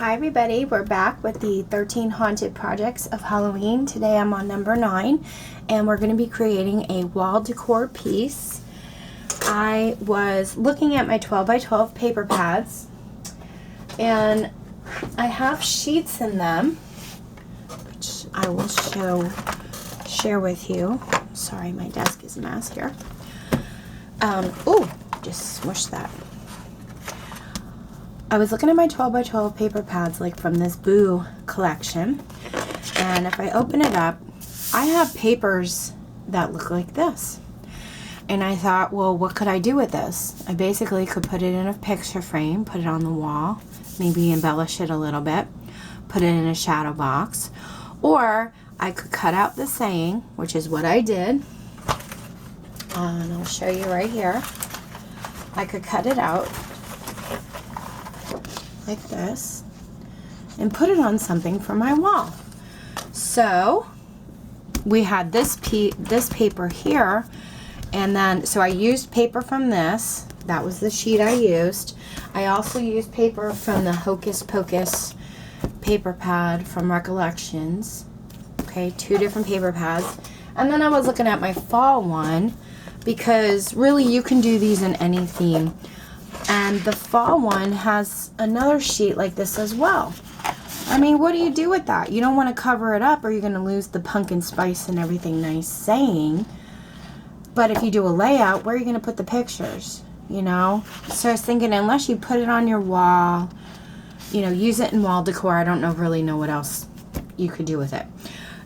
Hi everybody, we're back with the 13 haunted projects of Halloween. Today I'm on number 9 and we're going to be creating a wall decor piece. I was looking at my 12 by 12 paper pads and I have sheets in them which I will share with you. Sorry, my desk is a mess here. Oh, just smushed that. I was looking at my 12 by 12 paper pads like from this Boo collection, and if I open it up I have papers that look like this, and I thought, well, what could I do with this? I basically could put it in a picture frame, put it on the wall, maybe embellish it a little bit, put it in a shadow box, or I could cut out the saying, which is what I did, and I'll show you right here. I could cut it out like this and put it on something for my wall. So we had this paper here, and then so I used paper from this. That was the sheet I used. I also used paper from the Hocus Pocus paper pad from Recollections. Okay, 2 different paper pads. And then I was looking at my fall one, because really you can do these in any theme. And the fall one has another sheet like this as well. I mean, what do you do with that? You don't want to cover it up or you're going to lose the pumpkin spice and everything nice saying. But if you do a layout, where are you going to put the pictures? You know? So I was thinking, unless you put it on your wall, you know, use it in wall decor. I don't really know what else you could do with it.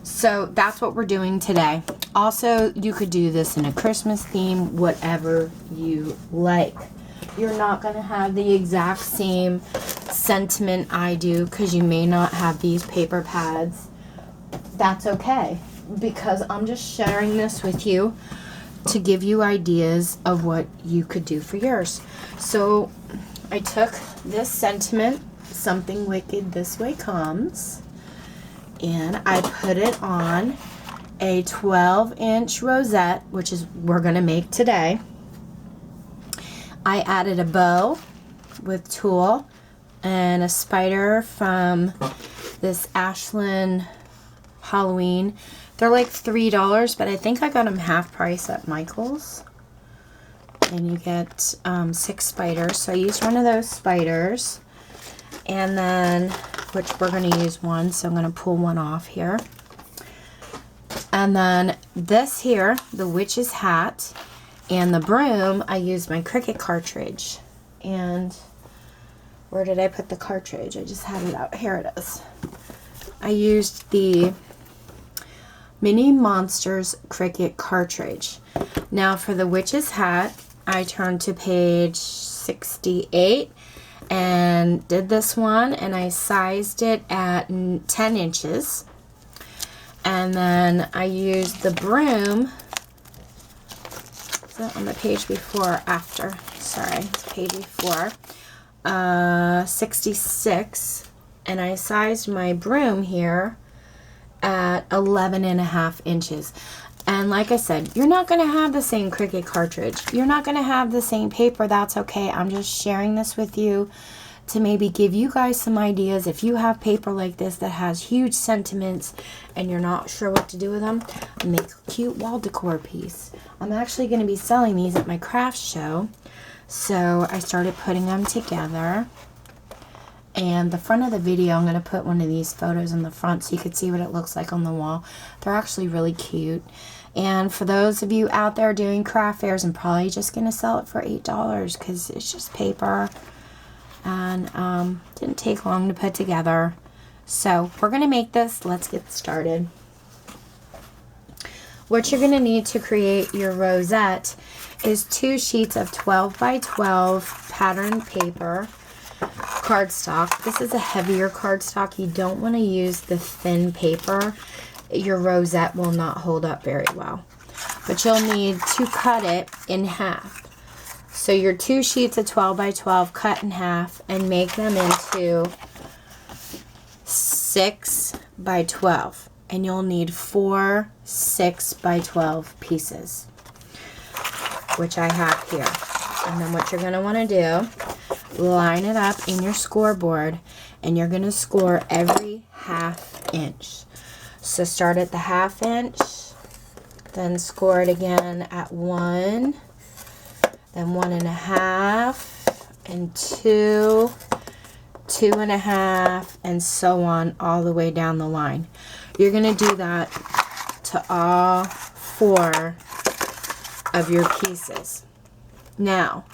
So that's what we're doing today. Also, you could do this in a Christmas theme, whatever you like. You're not going to have the exact same sentiment I do because you may not have these paper pads. That's okay, because I'm just sharing this with you to give you ideas of what you could do for yours. So I took this sentiment, something wicked this way comes, and I put it on a 12-inch rosette, which is we're going to make today. I added a bow with tulle and a spider from this Ashland Halloween. They're like $3, but I think I got them half price at Michael's. And you get 6 spiders. So I used one of those spiders. And then, which we're going to use one, so I'm going to pull one off here. And then this here, the witch's hat. And the broom, I used my Cricut cartridge. And where did I put the cartridge? I just had it out. Here it is. I used the Mini Monsters Cricut cartridge. Now for the witch's hat, I turned to page 68 and did this one, and I sized it at 10 inches. And then I used the broom on the page before or after, sorry, it's page before, 66, and I sized my broom here at 11.5 inches. And like I said, you're not going to have the same Cricut cartridge, you're not going to have the same paper. That's okay. I'm just sharing this with you to maybe give you guys some ideas. If you have paper like this that has huge sentiments and you're not sure what to do with them, make a cute wall decor piece. I'm actually going to be selling these at my craft show, so I started putting them together. And the front of the video, I'm going to put one of these photos in the front so you can see what it looks like on the wall. They're actually really cute. And for those of you out there doing craft fairs, I'm probably just going to sell it for $8 because it's just paper. And didn't take long to put together. So we're going to make this. Let's get started. What you're going to need to create your rosette is 2 sheets of 12 by 12 pattern paper cardstock. This is a heavier cardstock. You don't want to use the thin paper. Your rosette will not hold up very well. But you'll need to cut it in half. So your 2 sheets of 12 by 12 cut in half and make them into 6 by 12. And you'll need 4 6 by 12 pieces, which I have here. And then what you're going to want to do, line it up in your scoreboard, and you're going to score every 1/2 inch. So start at the 1/2 inch, then score it again at 1, then 1.5, and 2, 2.5, and so on all the way down the line. You're going to do that to all 4 of your pieces. Now,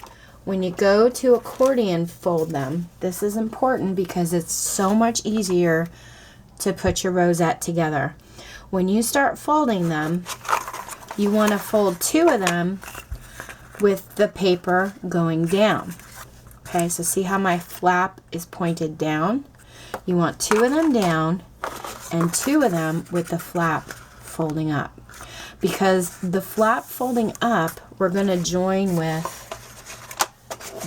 when you go to accordion fold them, this is important because it's so much easier to put your rosette together. When you start folding them, you want to fold 2 of them with the paper going down. Okay, so see how my flap is pointed down? You want 2 of them down and 2 of them with the flap folding up. Because the flap folding up, we're going to join with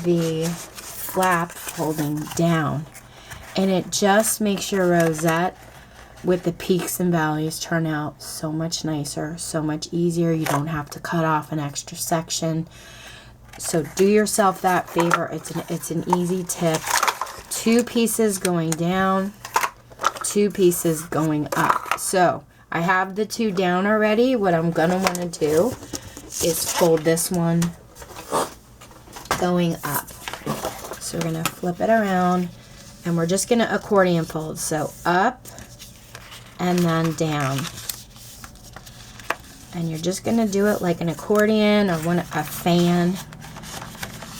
the flap folding down. And it just makes your rosette with the peaks and valleys turn out so much nicer, so much easier. You don't have to cut off an extra section. So do yourself that favor. It's an easy tip. 2 pieces going down, 2 pieces going up. So I have the 2 down already. What I'm going to want to do is fold this one going up. So we're going to flip it around, and we're just going to accordion fold. So up and then down. And you're just going to do it like an accordion or a fan,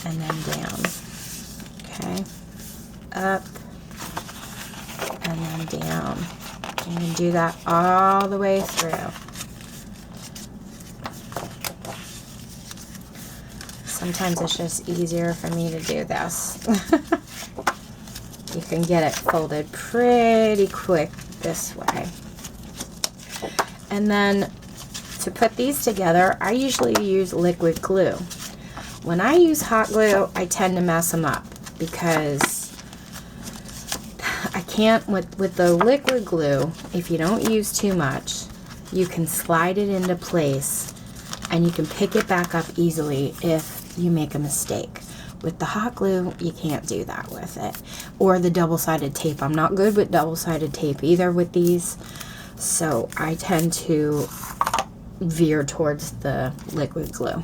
and then down. Okay. Up and then down. You can do that all the way through. Sometimes it's just easier for me to do this. You can get it folded pretty quick this way. And then to put these together, I usually use liquid glue. When I use hot glue, I tend to mess them up because I can't, with the liquid glue, if you don't use too much, you can slide it into place and you can pick it back up easily if you make a mistake. With the hot glue, you can't do that with it. Or the double-sided tape. I'm not good with double-sided tape either with these, so I tend to veer towards the liquid glue.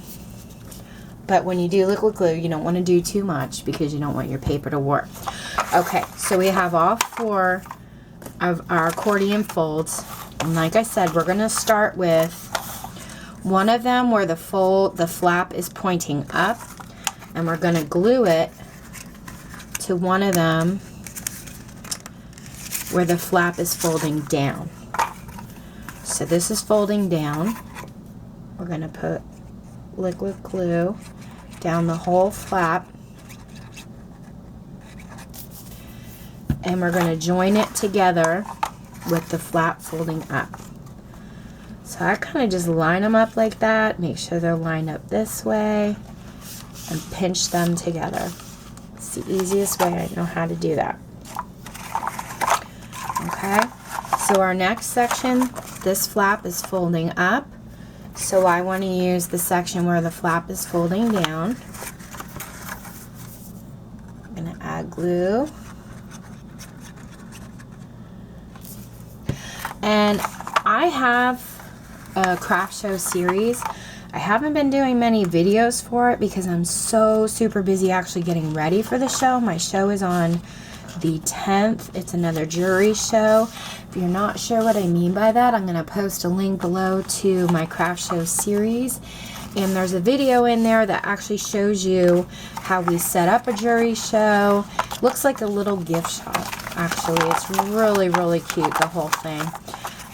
But when you do liquid glue, you don't want to do too much because you don't want your paper to warp. Okay, so we have all 4 of our accordion folds. And like I said, we're going to start with one of them where the flap is pointing up. And we're going to glue it to one of them where the flap is folding down. So this is folding down. We're going to put liquid glue down the whole flap, and we're going to join it together with the flap folding up. So I kind of just line them up like that, make sure they're lined up this way, and pinch them together. It's the easiest way I know how to do that. Okay, so our next section, this flap is folding up. So I want to use the section where the flap is folding down. I'm going to add glue. And I have a craft show series. I haven't been doing many videos for it because I'm so super busy actually getting ready for the show. My show is on the 10th. It's another jewelry show. If you're not sure what I mean by that, I'm going to post a link below to my craft show series. And there's a video in there that actually shows you how we set up a jewelry show. Looks like a little gift shop, actually. It's really, really cute, the whole thing.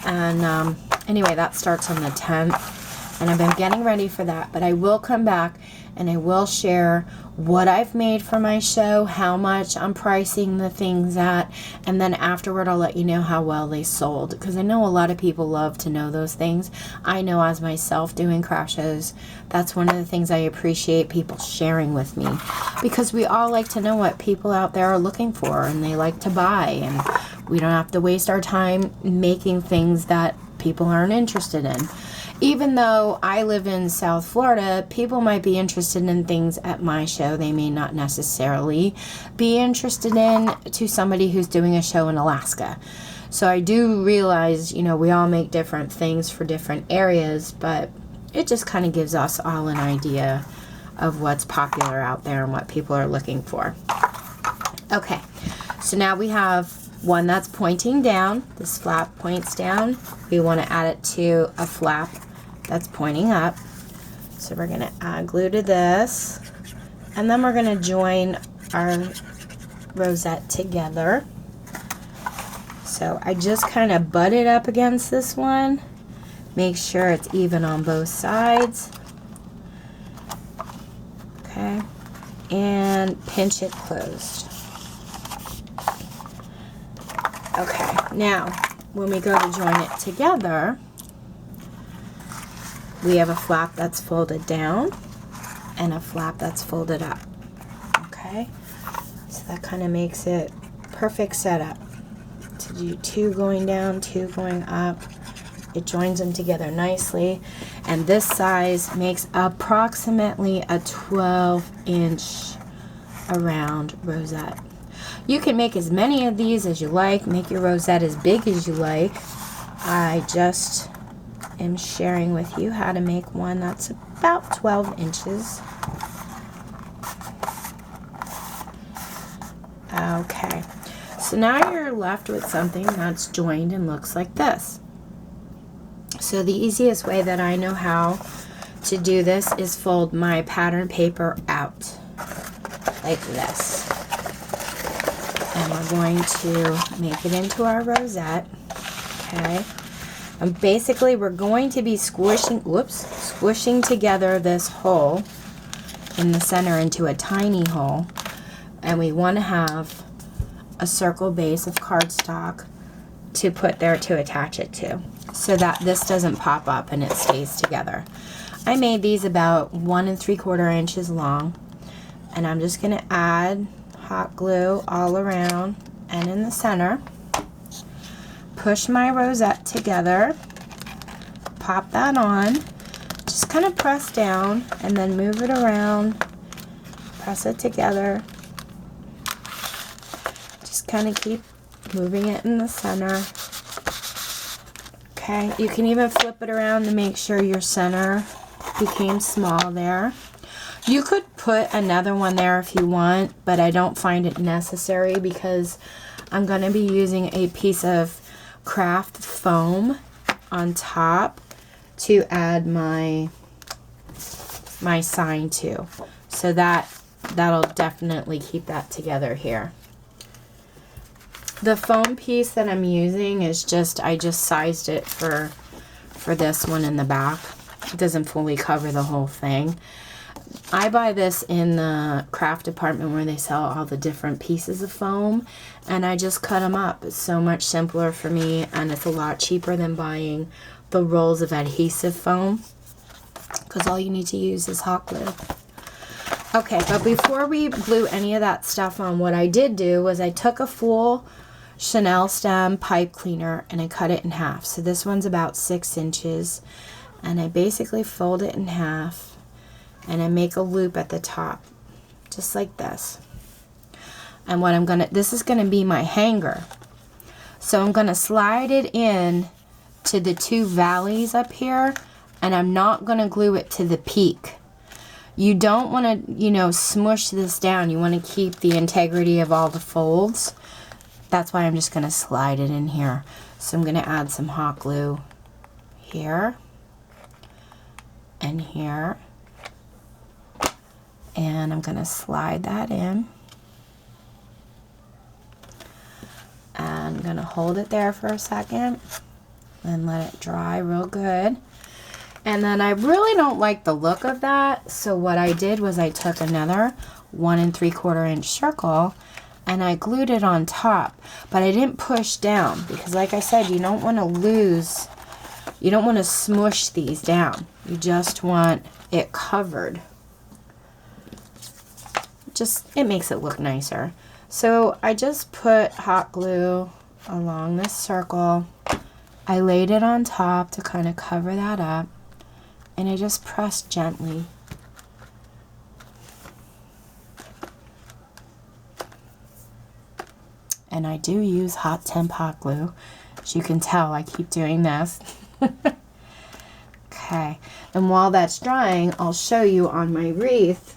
And anyway, that starts on the 10th. And I've been getting ready for that, but I will come back and I will share what I've made for my show, how much I'm pricing the things at, and then afterward I'll let you know how well they sold, because I know a lot of people love to know those things. I know as myself doing craft shows, that's one of the things I appreciate people sharing with me, because we all like to know what people out there are looking for and they like to buy, and we don't have to waste our time making things that people aren't interested in. even though I live in South Florida, people might be interested in things at my show they may not necessarily be interested in to somebody who's doing a show in Alaska. So I do realize, you know, we all make different things for different areas, but it just kind of gives us all an idea of what's popular out there and what people are looking for. Okay, so now we have one that's pointing down. This flap points down. We want to add it to a flap that's pointing up. So we're going to add glue to this, and then we're going to join our rosette together. So I just kind of butt it up against this one. Make sure it's even on both sides. Okay, and pinch it closed. Okay, now when we go to join it together, we have a flap that's folded down and a flap that's folded up. Okay, so that kind of makes it perfect setup to do two going down, two going up. It joins them together nicely, and this size makes approximately a 12-inch around rosette. You can make as many of these as you like. Make your rosette as big as you like. I just am sharing with you how to make one that's about 12 inches. Okay, so now you're left with something that's joined and looks like this. So the easiest way that I know how to do this is fold my pattern paper out like this. And we're going to make it into our rosette. Okay. And basically we're going to be squishing together this hole in the center into a tiny hole. And we want to have a circle base of cardstock to put there to attach it to, so that this doesn't pop up and it stays together. I made these about 1 3/4 inches long, and I'm just going to add hot glue all around and in the center. Push my rosette together, pop that on, just kind of press down and then move it around, press it together. Just kind of keep moving it in the center. Okay, you can even flip it around to make sure your center became small there. You could put another one there if you want, but I don't find it necessary because I'm going to be using a piece of craft foam on top to add my sign to. So that'll definitely keep that together here. The foam piece that I'm using is I just sized it for this one in the back. It doesn't fully cover the whole thing. I buy this in the craft department where they sell all the different pieces of foam, and I just cut them up. It's so much simpler for me, and it's a lot cheaper than buying the rolls of adhesive foam, because all you need to use is hot glue. Okay, but before we glue any of that stuff on, what I did do was I took a full Chanel stem pipe cleaner and I cut it in half. So this one's about 6 inches, and I basically fold it in half and I make a loop at the top just like this. And what this is gonna be my hanger. So I'm gonna slide it in to the 2 valleys up here, and I'm not gonna glue it to the peak. You don't want to, smush this down. You want to keep the integrity of all the folds. That's why I'm just going to slide it in here. So I'm going to add some hot glue here and here. And I'm going to slide that in. And I'm going to hold it there for a second and let it dry real good. And then I really don't like the look of that, so what I did was I took another 1 3/4 inch circle and I glued it on top, but I didn't push down because, like I said, you don't want to smush these down. You just want it covered. It makes it look nicer. So I just put hot glue along this circle. I laid it on top to kind of cover that up. and I just press gently. And I do use hot temp hot glue. As you can tell, I keep doing this. Okay, and while that's drying, I'll show you on my wreath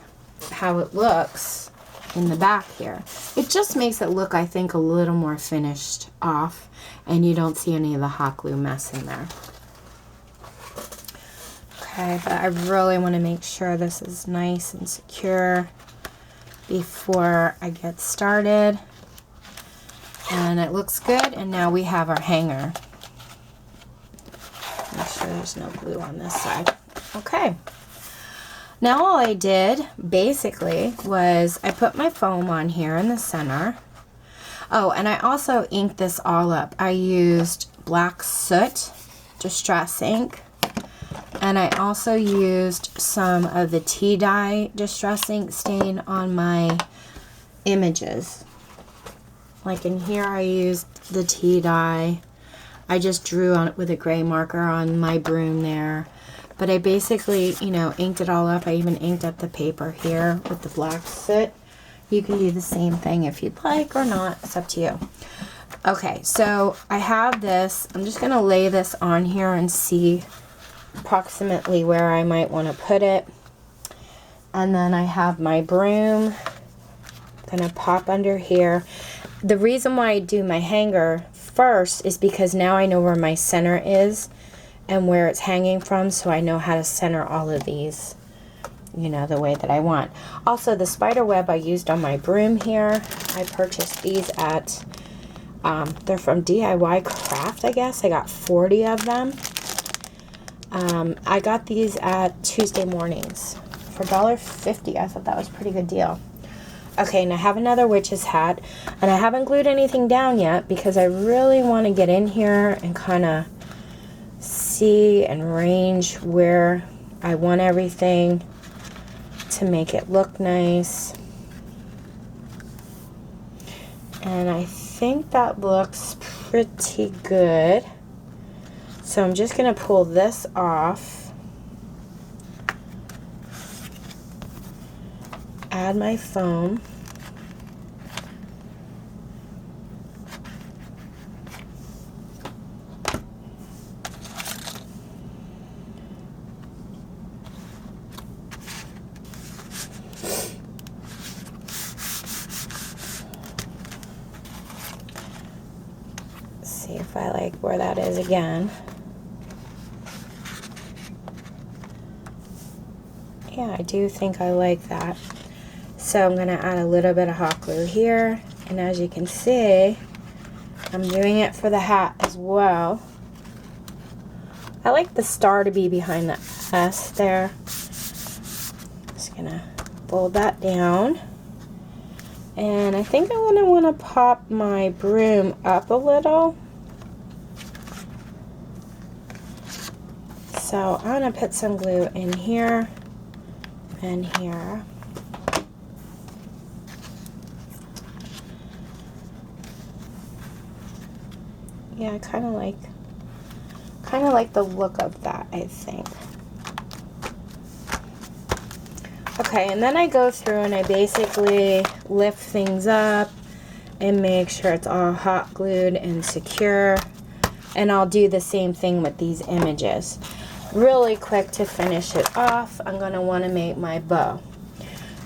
how it looks in the back here. It just makes it look, I think, a little more finished off, and you don't see any of the hot glue mess in there. Okay, but I really want to make sure this is nice and secure before I get started. And it looks good, and now we have our hanger. Make sure there's no glue on this side. Okay. Now all I did, basically, was I put my foam on here in the center. Oh, and I also inked this all up. I used black soot distress ink. And I also used some of the tea dye distress ink stain on my images. Like in here I used the tea dye. I just drew on it with a gray marker on my broom there. But I basically, you know, inked it all up. I even inked up the paper here with the black soot. You can do the same thing if you'd like or not. It's up to you. Okay, so I have this. I'm just going to lay this on here and see approximately where I might want to put it. And then I have my broom. I'm going to pop under here. The reason why I do my hanger first is because now I know where my center is and where it's hanging from, so I know how to center all of these, you know, the way that I want. Also, the spider web I used on my broom here, I purchased these at, they're from DIY Craft, I guess. I got 40 of them. I got these at Tuesday Mornings for $1.50. I thought that was a pretty good deal. Okay, and I have another witch's hat, and I haven't glued anything down yet because I really want to get in here and kind of see and range where I want everything to make it look nice. And I think that looks pretty good. So I'm just going to pull this off, add my foam, see if I like where that is again. Yeah, I do think I like that. So I'm going to add a little bit of hot glue here. And as you can see, I'm doing it for the hat as well. I like the star to be behind the S there. Just going to fold that down. And I think I'm going to want to pop my broom up a little. So I'm going to put some glue in here and here. Yeah, I kind of like the look of that, I think. Okay, and then I go through and I basically lift things up and make sure it's all hot glued and secure. And I'll do the same thing with these images. Really quick to finish it off, I'm going to want to make my bow.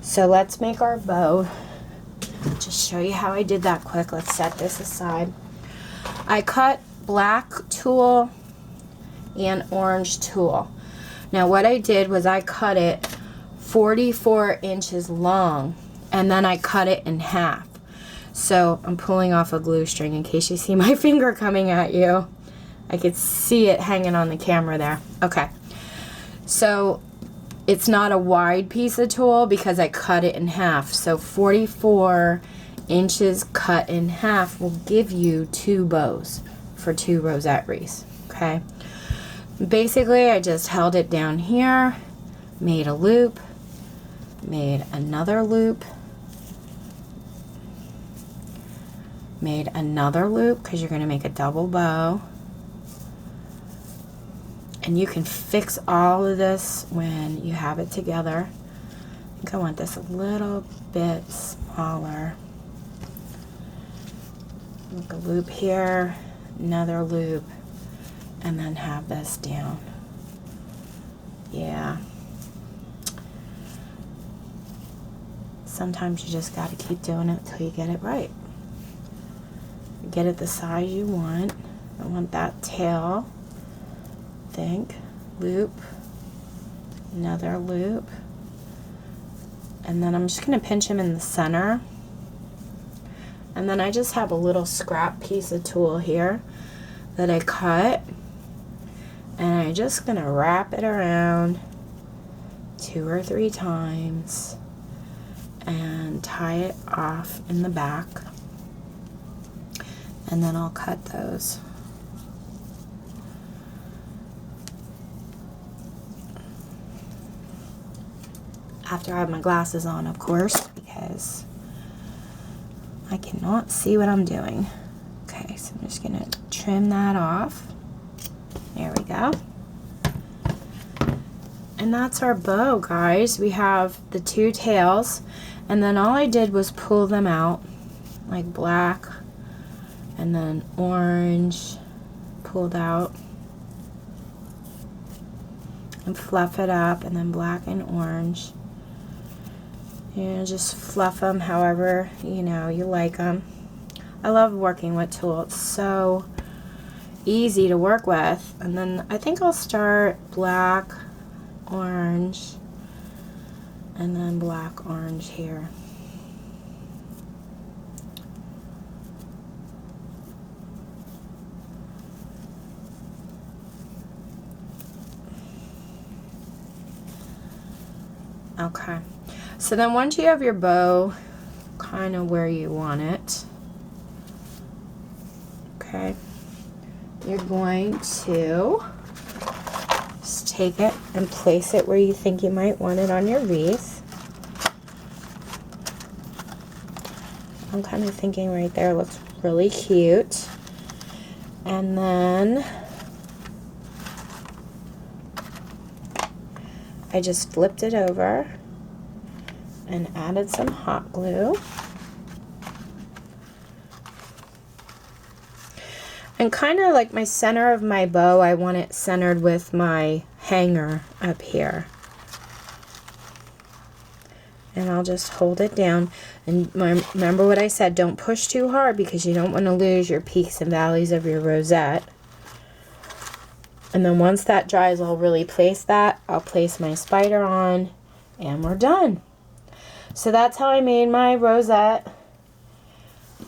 So let's make our bow. Just show you how I did that quick. Let's set this aside. I cut black tulle and orange tulle. Now what I did was I cut it 44 inches long, and then I cut it in half. So I'm pulling off a glue string in case you see my finger coming at you. I could see it hanging on the camera there. Okay, so it's not a wide piece of tulle because I cut it in half. So 44 inches cut in half will give you 2 bows for 2 rosette wreaths. Okay, basically I just held it down here, made a loop, made another loop, made another loop because you're going to make a double bow, And you can fix all of this when you have it together. I think I want this a little bit smaller. Make a loop here, another loop, and then have this down. Yeah. Sometimes you just got to keep doing it till you get it right. Get it the size you want. I want that tail. Think. Loop. Another loop. And then I'm just going to pinch him in the center. And then I just have a little scrap piece of tulle here that I cut. And I'm just going to wrap it around 2 or 3 times and tie it off in the back. And then I'll cut those. After I have my glasses on, of course, because I cannot see what I'm doing. Okay, so I'm just gonna trim that off. There we go. And that's our bow, guys. We have the 2 tails, and then all I did was pull them out, like black, and then orange, pulled out, and fluff it up, and then black and orange. You know, just fluff them however, you know, you like them. I love working with tulle. It's so easy to work with. And then I think I'll start black, orange, and then black, orange here. Okay. So then once you have your bow kind of where you want it, okay, you're going to just take it and place it where you think you might want it on your wreath. I'm kind of thinking right there looks really cute. And then I just flipped it over and added some hot glue. And kind of like my center of my bow, I want it centered with my hanger up here. And I'll just hold it down. And remember what I said, don't push too hard because you don't want to lose your peaks and valleys of your rosette. And then once that dries, I'll really place that. I'll place my spider on, and we're done. So that's how I made my rosette.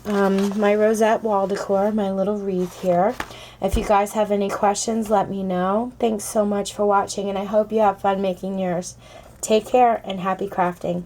My rosette wall decor, my little wreath here. If you guys have any questions, let me know. Thanks so much for watching, and I hope you have fun making yours. Take care and happy crafting.